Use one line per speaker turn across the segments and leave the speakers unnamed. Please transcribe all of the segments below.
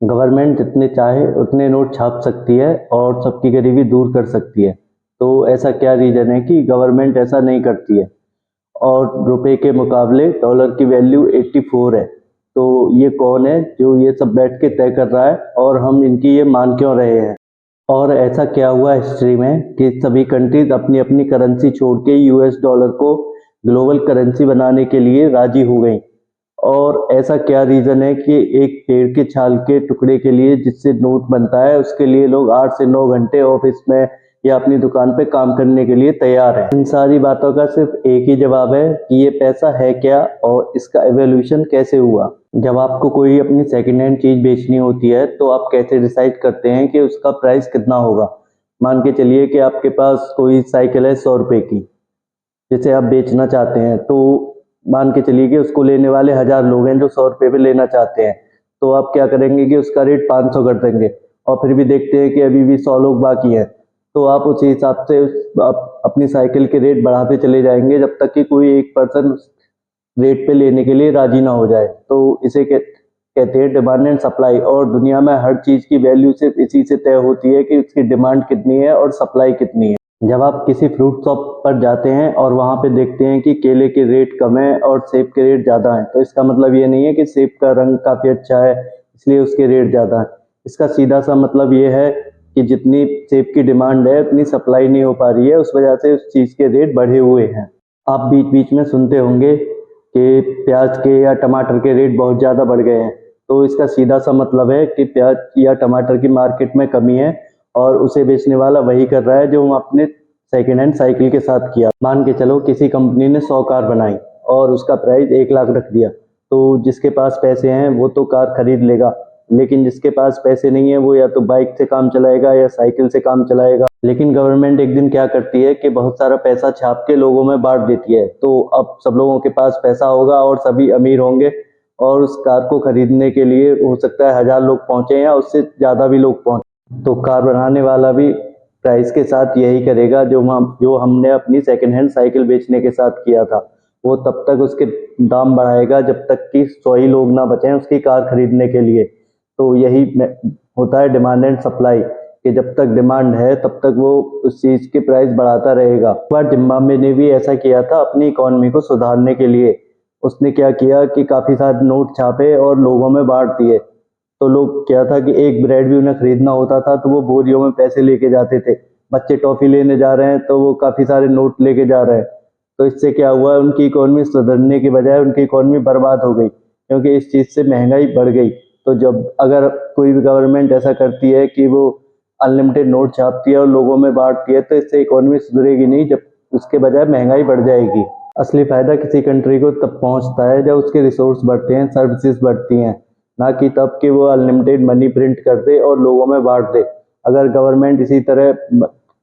Government जितने चाहे उतने नोट छाप सकती है और सबकी गरीबी दूर कर सकती है। तो ऐसा क्या रीज़न है कि गवर्नमेंट ऐसा नहीं करती है और रुपए के मुकाबले डॉलर की वैल्यू 84 है। तो ये कौन है जो ये सब बैठ के तय कर रहा है और हम इनकी ये मान क्यों रहे हैं? और ऐसा क्या हुआ हिस्ट्री में कि सभी कंट्रीज अपनी अपनी करेंसी छोड़ के यूएस डॉलर को ग्लोबल करेंसी बनाने के लिए राजी हो गई? और ऐसा क्या रीज़न है कि एक पेड़ के छाल के टुकड़े के लिए जिससे नोट बनता है उसके लिए लोग 8 से 9 घंटे ऑफिस में या अपनी दुकान पे काम करने के लिए तैयार हैं? इन सारी बातों का सिर्फ एक ही जवाब है कि ये पैसा है क्या और इसका एवोल्यूशन कैसे हुआ। जब आपको कोई अपनी सेकेंड हैंड चीज़ बेचनी होती है तो आप कैसे डिसाइड करते हैं कि उसका प्राइस कितना होगा? मान के चलिए कि आपके पास कोई साइकिल है 100 रुपए की, जिसे आप बेचना चाहते हैं, तो मान के चलिए कि उसको लेने वाले 1000 लोग हैं जो 100 रुपए पे लेना चाहते हैं। तो आप क्या करेंगे कि उसका रेट 500 कर देंगे और फिर भी देखते हैं कि अभी भी 100 लोग बाकी हैं। तो आप उसी हिसाब से आप अपनी साइकिल के रेट बढ़ाते चले जाएंगे जब तक कि कोई एक पर्सन रेट पे लेने के लिए राजी ना हो जाए। तो इसे कहते हैं डिमांड एंड सप्लाई। और दुनिया में हर चीज़ की वैल्यू सिर्फ इसी से तय होती है कि उसकी डिमांड कितनी है और सप्लाई कितनी है। जब आप किसी फ्रूट शॉप पर जाते हैं और वहाँ पे देखते हैं कि केले के रेट कम है और सेब के रेट ज़्यादा हैं, तो इसका मतलब ये नहीं है कि सेब का रंग काफ़ी अच्छा है इसलिए उसके रेट ज़्यादा हैं। इसका सीधा सा मतलब ये है कि जितनी सेब की डिमांड है उतनी सप्लाई नहीं हो पा रही है, उस वजह से उस चीज़ के रेट बढ़े हुए हैं। आप बीच बीच में सुनते होंगे कि प्याज के या टमाटर के रेट बहुत ज़्यादा बढ़ गए हैं, तो इसका सीधा सा मतलब है कि प्याज या टमाटर की मार्केट में कमी है और उसे बेचने वाला वही कर रहा है जो हम अपने सेकेंड हैंड साइकिल के साथ किया। मान के चलो किसी कंपनी ने 100 कार बनाई और उसका प्राइस 1 लाख रख दिया, तो जिसके पास पैसे हैं वो तो कार खरीद लेगा, लेकिन जिसके पास पैसे नहीं है वो या तो बाइक से काम चलाएगा या साइकिल से काम चलाएगा। लेकिन गवर्नमेंट एक दिन क्या करती है कि बहुत सारा पैसा छाप के लोगों में बांट देती है, तो अब सब लोगों के पास पैसा होगा और सभी अमीर होंगे और उस कार को खरीदने के लिए हो सकता है 1000 लोग पहुंचे या उससे ज़्यादा भी लोग पहुंचे। तो कार बनाने वाला भी प्राइस के साथ यही करेगा जो हमने अपनी सेकेंड हैंड साइकिल बेचने के साथ किया था। वो तब तक उसके दाम बढ़ाएगा जब तक कि 100 ही लोग ना बचें उसकी कार खरीदने के लिए। तो यही होता है डिमांड एंड सप्लाई, कि जब तक डिमांड है तब तक वो उस चीज़ के प्राइस बढ़ाता रहेगा। एक बार जिम्बाब्वे ने भी ऐसा किया था अपनी इकोनॉमी को सुधारने के लिए। उसने क्या किया कि काफ़ी सारे नोट छापे और लोगों में बांट दिए। तो लोग क्या था कि एक ब्रेड भी उन्हें खरीदना होता था तो वो बोरियों में पैसे लेके जाते थे। बच्चे टॉफी लेने जा रहे हैं तो वो काफ़ी सारे नोट लेके जा रहे हैं। तो इससे क्या हुआ, उनकी इकोनॉमी सुधरने की बजाय उनकी इकोनॉमी बर्बाद हो गई, क्योंकि इस चीज़ से महंगाई बढ़ गई। तो जब अगर कोई भी गवर्नमेंट ऐसा करती है कि वो अनलिमिटेड नोट छापती है और लोगों में बांटती है, तो इससे इकोनॉमी सुधरेगी नहीं, जब उसके बजाय महंगाई बढ़ जाएगी। असली फायदा किसी कंट्री को तब पहुंचता है जब उसके रिसोर्स बढ़ते हैं, सर्विसेज बढ़ती हैं, ना कि तब कि वो अनलिमिटेड मनी प्रिंट कर दे और लोगों में बांट दे। अगर गवर्नमेंट इसी तरह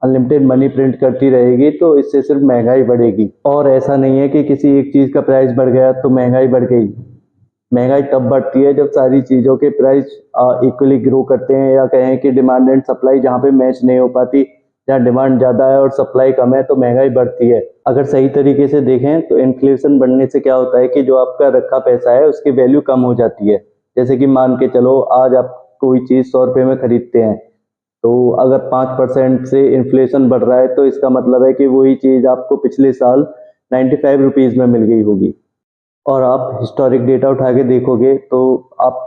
अनलिमिटेड मनी प्रिंट करती रहेगी तो इससे सिर्फ महंगाई बढ़ेगी। और ऐसा नहीं है कि किसी एक चीज़ का प्राइस बढ़ गया तो महंगाई बढ़ गई। महंगाई तब बढ़ती है जब सारी चीज़ों के प्राइस इक्वली ग्रो करते हैं, या कहें कि डिमांड एंड सप्लाई जहाँ पे मैच नहीं हो पाती, जहाँ डिमांड ज़्यादा है और सप्लाई कम है तो महंगाई बढ़ती है। अगर सही तरीके से देखें तो इन्फ्लेशन बढ़ने से क्या होता है कि जो आपका रखा पैसा है उसकी वैल्यू कम हो जाती है। जैसे कि मान के चलो आज आप कोई चीज़ 100 रुपये में खरीदते हैं, तो अगर 5% से इन्फ्लेशन बढ़ रहा है तो इसका मतलब है कि वही चीज़ आपको पिछले साल 95 रुपीज़ में मिल गई होगी। और आप हिस्टोरिक डेटा उठा के देखोगे तो आप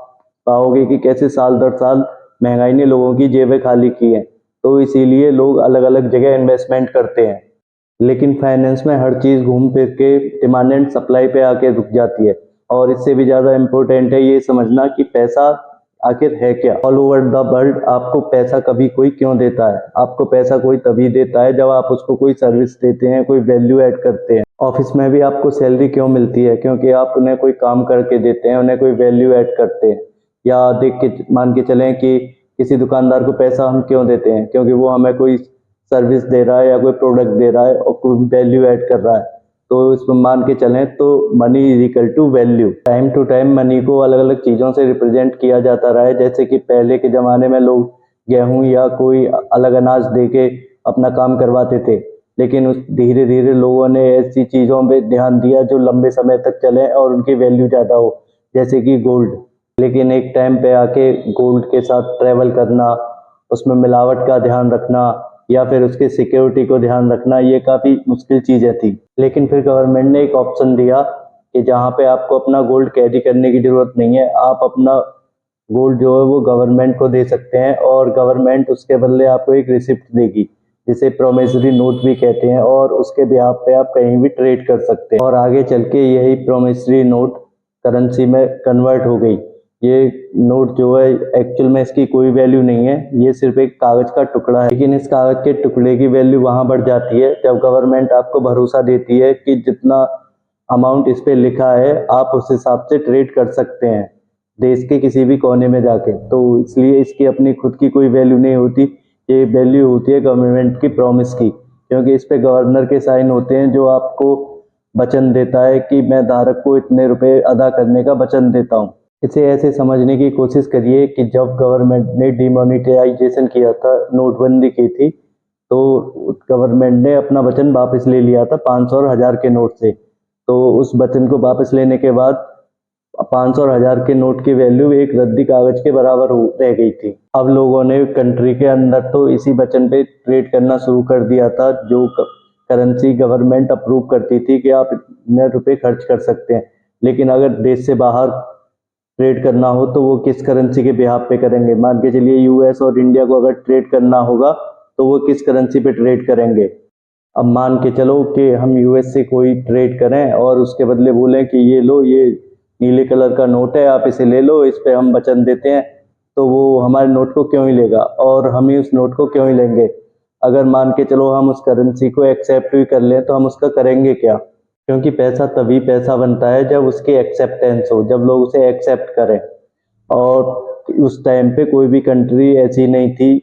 पाओगे कि कैसे साल दर साल महंगाई ने लोगों की जेबें खाली की हैं। तो इसीलिए लोग अलग अलग जगह इन्वेस्टमेंट करते हैं। लेकिन फाइनेंस में हर चीज़ घूम फिर के डिमांड एंड सप्लाई पे आके रुक जाती है। और इससे भी ज़्यादा इम्पोर्टेंट है ये समझना कि पैसा आखिर है क्या। ऑल ओवर द वर्ल्ड आपको पैसा कभी कोई क्यों देता है? आपको पैसा कोई तभी देता है जब आप उसको कोई सर्विस देते हैं, कोई वैल्यू ऐड करते हैं। ऑफिस में भी आपको सैलरी क्यों मिलती है? क्योंकि आप उन्हें कोई काम करके देते हैं, उन्हें कोई वैल्यू ऐड करते हैं। या देख के मान के चलें कि किसी दुकानदार को पैसा हम क्यों देते हैं? क्योंकि वो हमें कोई सर्विस दे रहा है या कोई प्रोडक्ट दे रहा है और कोई वैल्यू ऐड कर रहा है। तो इसमें मान के चलें तो money is equal to value. Time to time money को अलग अलग चीज़ों से रिप्रेजेंट किया जाता रहा है। जैसे कि पहले के ज़माने में लोग गेहूं या कोई अलग अनाज दे के अपना काम करवाते थे, लेकिन उस धीरे धीरे लोगों ने ऐसी चीज़ों पे ध्यान दिया जो लंबे समय तक चले और उनकी वैल्यू ज़्यादा हो, जैसे कि गोल्ड। लेकिन एक टाइम पे आके गोल्ड के साथ ट्रैवल करना, उसमें मिलावट का ध्यान रखना या फिर उसके सिक्योरिटी को ध्यान रखना, ये काफ़ी मुश्किल चीज़ें थी। लेकिन फिर गवर्नमेंट ने एक ऑप्शन दिया कि जहाँ पे आपको अपना गोल्ड कैरी करने की ज़रूरत नहीं है, आप अपना गोल्ड जो है वो गवर्नमेंट को दे सकते हैं और गवर्नमेंट उसके बदले आपको एक रिसिप्ट देगी, जिसे प्रोमिसरी नोट भी कहते हैं, और उसके बिहाफ पे आप कहीं भी ट्रेड कर सकते हैं। और आगे चल के यही प्रोमिसरी नोट करेंसी में कन्वर्ट हो गई। ये नोट जो है एक्चुअल में इसकी कोई वैल्यू नहीं है, ये सिर्फ एक कागज का टुकड़ा है। लेकिन इस कागज के टुकड़े की वैल्यू वहां बढ़ जाती है जब गवर्नमेंट आपको भरोसा देती है कि जितना अमाउंट इस पे लिखा है आप उस हिसाब से ट्रेड कर सकते हैं देश के किसी भी कोने में जाके। तो इसलिए इसकी अपनी खुद की कोई वैल्यू नहीं होती, ये वैल्यू होती है गवर्नमेंट की प्रॉमिस की, क्योंकि इस पे गवर्नर के साइन होते हैं जो आपको वचन देता है कि मैं धारक को इतने रुपए अदा करने का वचन देता हूँ। इसे ऐसे समझने की कोशिश करिए कि जब गवर्नमेंट ने डिमोनेटाइजेशन किया था, नोटबंदी की थी, तो गवर्नमेंट ने अपना वचन वापस ले लिया था 500 और 1000 के नोट से। तो उस वचन को वापस लेने के बाद 500 और 1000 के नोट की वैल्यू एक रद्दी कागज के बराबर रह गई थी। अब लोगों ने कंट्री के अंदर तो इसी वचन पे ट्रेड करना शुरू कर दिया था, जो करेंसी गवर्नमेंट अप्रूव करती थी कि आप इतने रुपए खर्च कर सकते हैं। लेकिन अगर देश से बाहर ट्रेड करना हो तो वो किस करेंसी के बिहाफ पे करेंगे? मान के चलिए यूएस और इंडिया को अगर ट्रेड करना होगा तो वो किस करेंसी पे ट्रेड करेंगे? अब मान के चलो कि हम यूएस से कोई ट्रेड करें और उसके बदले बोलें कि ये लो, ये नीले कलर का नोट है, आप इसे ले लो, इस पे हम वचन देते हैं, तो वो हमारे नोट को क्यों ही लेगा और हम ही उस नोट को क्यों ही लेंगे? अगर मान के चलो हम उस करेंसी को एक्सेप्ट भी कर लें तो हम उसका करेंगे क्या? क्योंकि पैसा तभी पैसा बनता है जब उसकी एक्सेप्टेंस हो, जब लोग उसे एक्सेप्ट करें। और उस टाइम पे कोई भी कंट्री ऐसी नहीं थी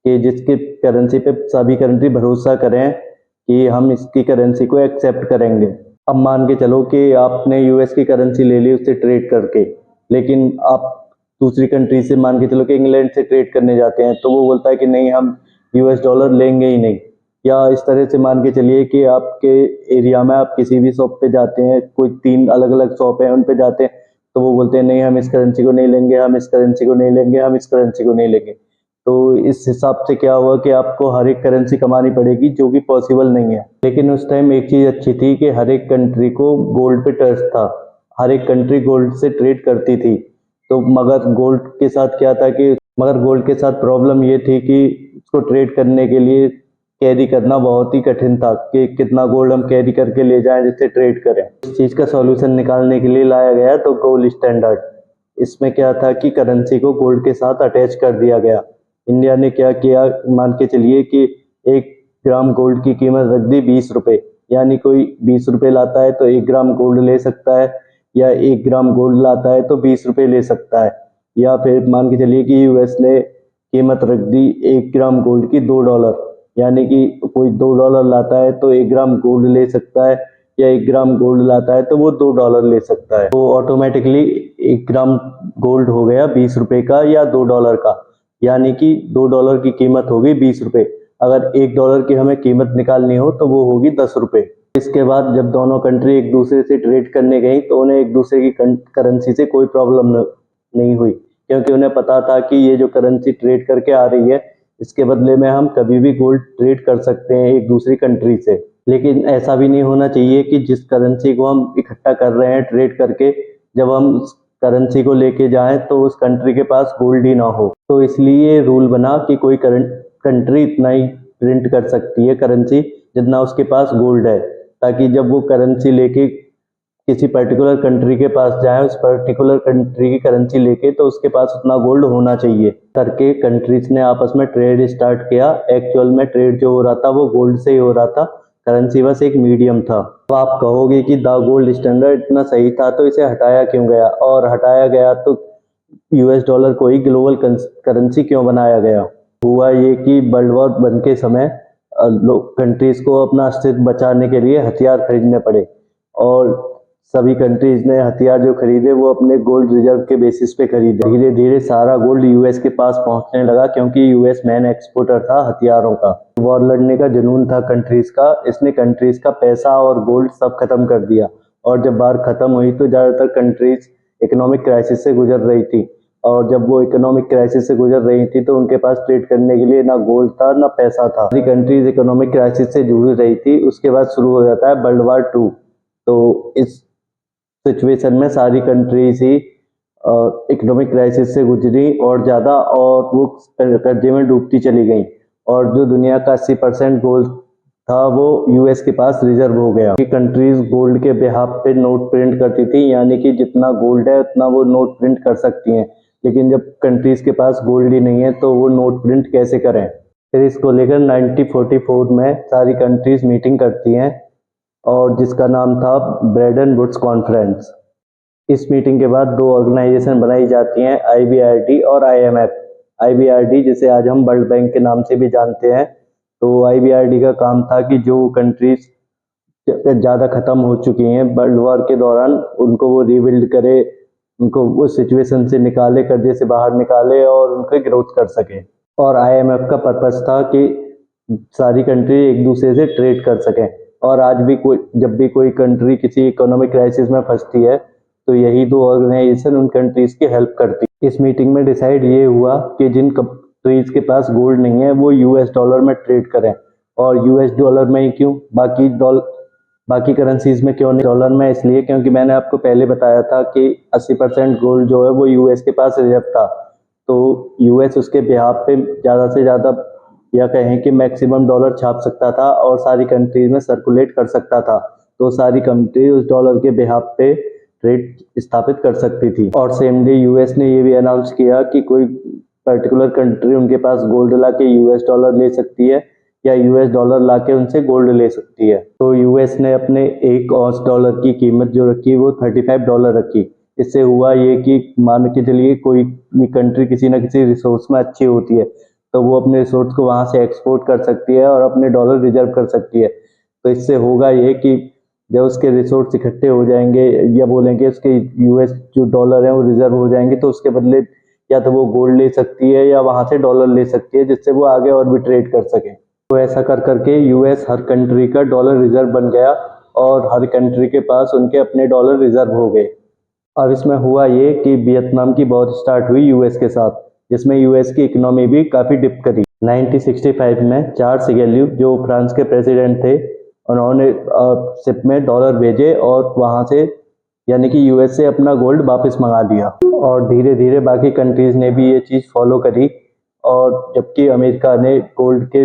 कि जिसके करेंसी पे सभी कंट्री भरोसा करें कि हम इसकी करेंसी को एक्सेप्ट करेंगे। अब मान के चलो कि आपने यूएस की करेंसी ले ली उससे ट्रेड करके, लेकिन आप दूसरी कंट्री से मान के चलो कि इंग्लैंड से ट्रेड करने जाते हैं, तो वो बोलता है कि नहीं, हम यूएस डॉलर लेंगे ही नहीं। या इस तरह से मान के चलिए कि आपके एरिया में आप किसी भी शॉप पे जाते हैं, कोई 3 अलग अलग शॉप है, उन पे जाते हैं, तो वो बोलते हैं नहीं, हम इस करेंसी को नहीं लेंगे, हम इस करेंसी को नहीं लेंगे, हम इस करेंसी को नहीं लेंगे। तो इस हिसाब से क्या हुआ कि आपको हर एक करेंसी कमानी पड़ेगी, जो कि पॉसिबल नहीं है। लेकिन उस टाइम एक चीज अच्छी थी कि हर एक कंट्री को गोल्ड पे ट्रस्ट था, हर एक कंट्री गोल्ड से ट्रेड करती थी। तो मगर गोल्ड के साथ प्रॉब्लम ये थी कि उसको ट्रेड करने के लिए कैरी करना बहुत ही कठिन था कि कितना गोल्ड हम कैरी करके ले जाएं जिससे ट्रेड करें। इस चीज का सॉल्यूशन निकालने के लिए लाया गया तो गोल्ड स्टैंडर्ड। इसमें क्या था कि करेंसी को गोल्ड के साथ अटैच कर दिया गया। इंडिया ने क्या किया, मान के चलिए कि 1 ग्राम गोल्ड की कीमत रख दी 20 रुपए, यानी कोई 20 रुपए लाता है तो 1 ग्राम गोल्ड ले सकता है, या 1 ग्राम गोल्ड लाता है तो 20 रुपए ले सकता है। या फिर मान के चलिए कि यूएस ने कीमत रख दी 1 ग्राम गोल्ड की $2, यानी कि कोई $2 लाता है तो 1 ग्राम गोल्ड ले सकता है, या 1 ग्राम गोल्ड लाता है तो वो $2 ले सकता है। तो ऑटोमेटिकली 1 ग्राम गोल्ड हो गया 20 रुपए का या $2 का, यानी कि $2 की कीमत होगी 20 रुपए। अगर $1 की हमें कीमत निकालनी हो तो वो होगी 10 रुपए। इसके बाद जब दोनों कंट्री एक दूसरे से ट्रेड करने गई तो उन्हें एक दूसरे की करेंसी से कोई प्रॉब्लम नहीं हुई, क्योंकि उन्हें पता था कि ये जो करेंसी ट्रेड करके आ रही है, इसके बदले में हम कभी भी गोल्ड ट्रेड कर सकते हैं एक दूसरी कंट्री से। लेकिन ऐसा भी नहीं होना चाहिए कि जिस करेंसी को हम इकट्ठा कर रहे हैं ट्रेड करके, जब हम उस करेंसी को लेके जाएं तो उस कंट्री के पास गोल्ड ही ना हो। तो इसलिए रूल बना कि कोई कंट्री इतना ही प्रिंट कर सकती है करेंसी जितना उसके पास गोल्ड है, ताकि जब वो करेंसी लेके किसी पर्टिकुलर कंट्री के पास जाए, उस पर्टिकुलर कंट्री की करेंसी लेके, तो उसके पास उतना गोल्ड होना चाहिए। करके कंट्रीज ने आपस में ट्रेड स्टार्ट किया। एक्चुअल में ट्रेड जो हो रहा था वो गोल्ड से ही हो रहा था, करेंसी बस एक मीडियम था। तो आप कहोगे कि द गोल्ड स्टैंडर्ड इतना सही था तो इसे हटाया क्यों गया, और हटाया गया तो यूएस डॉलर को ही ग्लोबल करेंसी क्यों बनाया गया? हुआ ये कि वर्ल्ड वॉर वन के समय कंट्रीज को अपना अस्तित्व बचाने के लिए हथियार खरीदने पड़े, और सभी कंट्रीज ने हथियार जो खरीदे वो अपने गोल्ड रिजर्व के बेसिस पे खरीदे। धीरे धीरे सारा गोल्ड यूएस के पास पहुंचने लगा, क्योंकि यूएस मेन एक्सपोर्टर था हथियारों का। वॉर लड़ने का जुनून था कंट्रीज का, इसने कंट्रीज का पैसा और गोल्ड सब खत्म कर दिया। और जब वार खत्म हुई तो ज्यादातर कंट्रीज इकोनॉमिक क्राइसिस से गुजर रही थी। और जब वो इकोनॉमिक क्राइसिस से गुजर रही थी तो उनके पास ट्रेड करने के लिए ना गोल्ड था ना पैसा था। सारी कंट्रीज इकोनॉमिक क्राइसिस से जूझ रही थी। उसके बाद शुरू हो जाता है वर्ल्ड वॉर 2। तो इस सिचुएशन में सारी कंट्रीज ही इकोनॉमिक क्राइसिस से गुजरी और ज़्यादा, और वो कर्जे में डूबती चली गई। और जो दुनिया का 80% गोल्ड था वो यूएस के पास रिजर्व हो गया। कंट्रीज गोल्ड के बिहाफ पे नोट प्रिंट करती थी, यानी कि जितना गोल्ड है उतना वो नोट प्रिंट कर सकती हैं। लेकिन जब कंट्रीज के पास गोल्ड ही नहीं है तो वो नोट प्रिंट कैसे करें। फिर इसको लेकर 1944 में सारी कंट्रीज मीटिंग करती हैं, और जिसका नाम था ब्रेटन वुड्स कॉन्फ्रेंस। इस मीटिंग के बाद दो ऑर्गेनाइजेशन बनाई जाती हैं, आईबीआरडी और आईएमएफ। आईबीआरडी जिसे आज हम वर्ल्ड बैंक के नाम से भी जानते हैं। तो आईबीआरडी का काम था कि जो कंट्रीज ज़्यादा ख़त्म हो चुकी हैं वर्ल्ड वॉर के दौरान, उनको वो रीबिल्ड करे, उनको उस सिचुएशन से निकाले, कर्जे से बाहर निकाले और उनकी ग्रोथ कर सके। और आईएमएफ का पर्पस था कि सारी कंट्री एक दूसरे से ट्रेड कर सकें। और आज भी जब भी कोई कंट्री किसी इकोनॉमिक क्राइसिस में फंसती है तो यही दो ऑर्गेनाइजेशन उन कंट्रीज की हेल्प करती है। इस मीटिंग में डिसाइड ये हुआ कि जिन कंट्रीज के पास गोल्ड नहीं है वो यूएस डॉलर में ट्रेड करें। और यूएस डॉलर में ही क्यों, बाकी करेंसीज में क्यों नहीं डॉलर में? इसलिए क्योंकि मैंने आपको पहले बताया था कि 80% गोल्ड जो है वो यूएस के पास रिजर्व था। तो यूएस उसके बिहाफ पे ज़्यादा से ज़्यादा, या कहें कि मैक्सिमम डॉलर छाप सकता था और सारी कंट्रीज में सर्कुलेट कर सकता था। तो सारी कंट्री उस डॉलर के बिहाफ पे ट्रेड स्थापित कर सकती थी। और सेम डे यूएस ने ये भी अनाउंस किया कि कोई पर्टिकुलर कंट्री उनके पास गोल्ड ला के यूएस डॉलर ले सकती है या यूएस डॉलर ला के उनसे गोल्ड ले सकती है। तो यूएस ने अपने एक औंस डॉलर की कीमत जो रखी वो $35 रखी। इससे हुआ ये कि मान के चलिए कोई भी कंट्री किसी न किसी रिसोर्स में अच्छी होती है तो वो अपने रिसोर्स को वहाँ से एक्सपोर्ट कर सकती है और अपने डॉलर रिजर्व कर सकती है। तो इससे होगा ये कि जब उसके रिसोर्स इकट्ठे हो जाएंगे या बोलेंगे उसके यूएस जो डॉलर है वो रिजर्व हो जाएंगे, तो उसके बदले या तो वो गोल्ड ले सकती है या वहाँ से डॉलर ले सकती है, जिससे वो आगे और भी ट्रेड कर सके। तो ऐसा कर करके यूएस हर कंट्री का डॉलर रिजर्व बन गया और हर कंट्री के पास उनके अपने डॉलर रिजर्व हो गए। अब इसमें हुआ ये कि वियतनाम की बहुत स्टार्ट हुई यूएस के साथ, जिसमें यूएस की इकोनॉमी भी काफ़ी डिप करी। 1965 में चार्ल्स गेल्यू जो फ्रांस के प्रेसिडेंट थे, उन्होंने शिप में डॉलर भेजे और वहाँ से यानी कि यूएस से अपना गोल्ड वापस मंगा लिया। और धीरे धीरे बाकी कंट्रीज ने भी ये चीज़ फॉलो करी। और जबकि अमेरिका ने गोल्ड के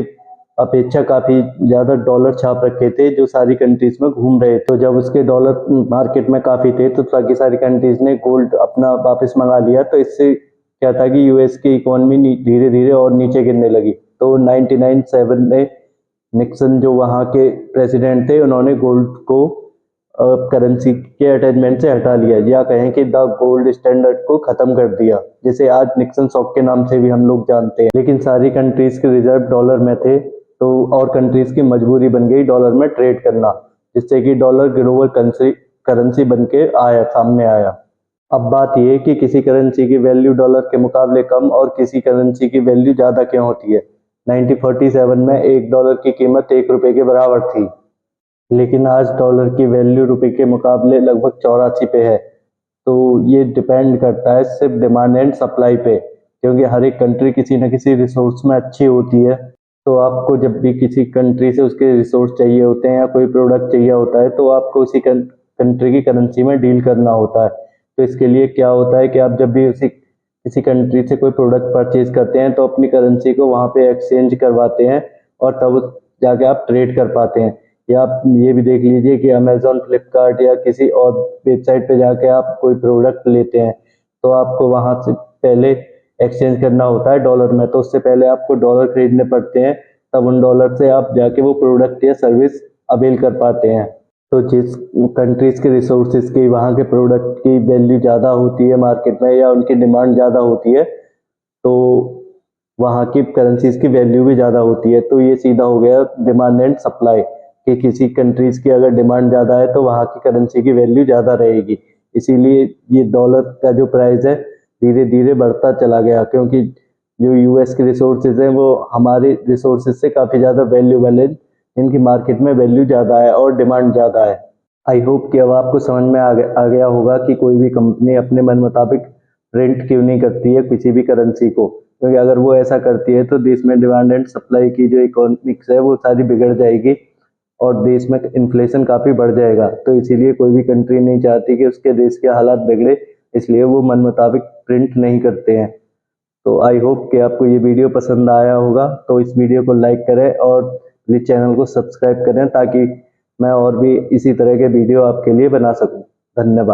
अपेक्षा काफ़ी ज़्यादा डॉलर छाप रखे थे जो सारी कंट्रीज में घूम रहे थे, तो जब उसके डॉलर मार्केट में काफ़ी थे तो बाकी सारी कंट्रीज ने गोल्ड अपना वापस मंगा लिया। तो इससे क्या था कि यूएस की इकोनॉमी धीरे धीरे और नीचे गिरने लगी। तो 1997 में निक्सन जो वहाँ के प्रेसिडेंट थे, उन्होंने गोल्ड को करेंसी के अटैचमेंट से हटा लिया, या कहें कि द गोल्ड स्टैंडर्ड को ख़त्म कर दिया, जिसे आज निक्सन शॉक के नाम से भी हम लोग जानते हैं। लेकिन सारी कंट्रीज के रिजर्व डॉलर में थे, तो और कंट्रीज की मजबूरी बन गई डॉलर में ट्रेड करना, जिससे कि डॉलर ग्लोबल करेंसी बन के सामने आया। अब बात यह कि किसी करेंसी की वैल्यू डॉलर के मुकाबले कम और किसी करेंसी की वैल्यू ज़्यादा क्यों होती है। 1947 में $1 की कीमत ₹1 के बराबर थी, लेकिन आज डॉलर की वैल्यू रुपए के मुकाबले लगभग 84 पे है। तो ये डिपेंड करता है सिर्फ डिमांड एंड सप्लाई पे, क्योंकि हर एक कंट्री किसी न किसी रिसोर्स में अच्छी होती है। तो आपको जब भी किसी कंट्री से उसके रिसोर्स चाहिए होते हैं या कोई प्रोडक्ट चाहिए होता है तो आपको उसी कंट्री की करेंसी में डील करना होता है। तो इसके लिए क्या होता है कि आप जब भी किसी कंट्री से कोई प्रोडक्ट परचेज करते हैं तो अपनी करेंसी को वहाँ पे एक्सचेंज करवाते हैं और तब जाके आप ट्रेड कर पाते हैं। या आप ये भी देख लीजिए कि अमेज़न, फ्लिपकार्ट या किसी और वेबसाइट पे जाके आप कोई प्रोडक्ट लेते हैं तो आपको वहाँ से पहले एक्सचेंज करना होता है डॉलर में। तो उससे पहले आपको डॉलर खरीदने पड़ते हैं, तब उन डॉलर से आप जाके वो प्रोडक्ट या सर्विस अवेल कर पाते हैं। तो जिस कंट्रीज़ के रिसोर्सेज की वहाँ के प्रोडक्ट की वैल्यू ज़्यादा होती है मार्केट में या उनकी डिमांड ज़्यादा होती है तो वहाँ की करेंसीज की वैल्यू भी ज़्यादा होती है। तो ये सीधा हो गया डिमांड एंड सप्लाई कि किसी कंट्रीज़ की अगर डिमांड ज़्यादा है तो वहाँ की करेंसी की वैल्यू ज़्यादा रहेगी। इसीलिए ये डॉलर का जो प्राइस है धीरे धीरे बढ़ता चला गया, क्योंकि जो यूएस के रिसोर्सेज हैं वो हमारे रिसोर्सेज से काफ़ी ज़्यादा वैल्यूबल है, इनकी मार्केट में वैल्यू ज़्यादा है और डिमांड ज़्यादा है। आई होप कि अब आपको समझ में आ गया होगा कि कोई भी कंपनी अपने मन मुताबिक प्रिंट क्यों नहीं करती है किसी भी करेंसी को, क्योंकि अगर वो ऐसा करती है तो देश में डिमांड एंड सप्लाई की जो इकोनॉमिक्स है वो सारी बिगड़ जाएगी और देश में इन्फ्लेशन काफ़ी बढ़ जाएगा। तो इसीलिए कोई भी कंट्री नहीं चाहती कि उसके देश के हालात बिगड़े, इसलिए वो मन मुताबिक प्रिंट नहीं करते हैं। तो आई होप कि आपको ये वीडियो पसंद आया होगा, तो इस वीडियो को लाइक करें और प्लीज़ चैनल को सब्सक्राइब करें ताकि मैं और भी इसी तरह के वीडियो आपके लिए बना सकूं। धन्यवाद।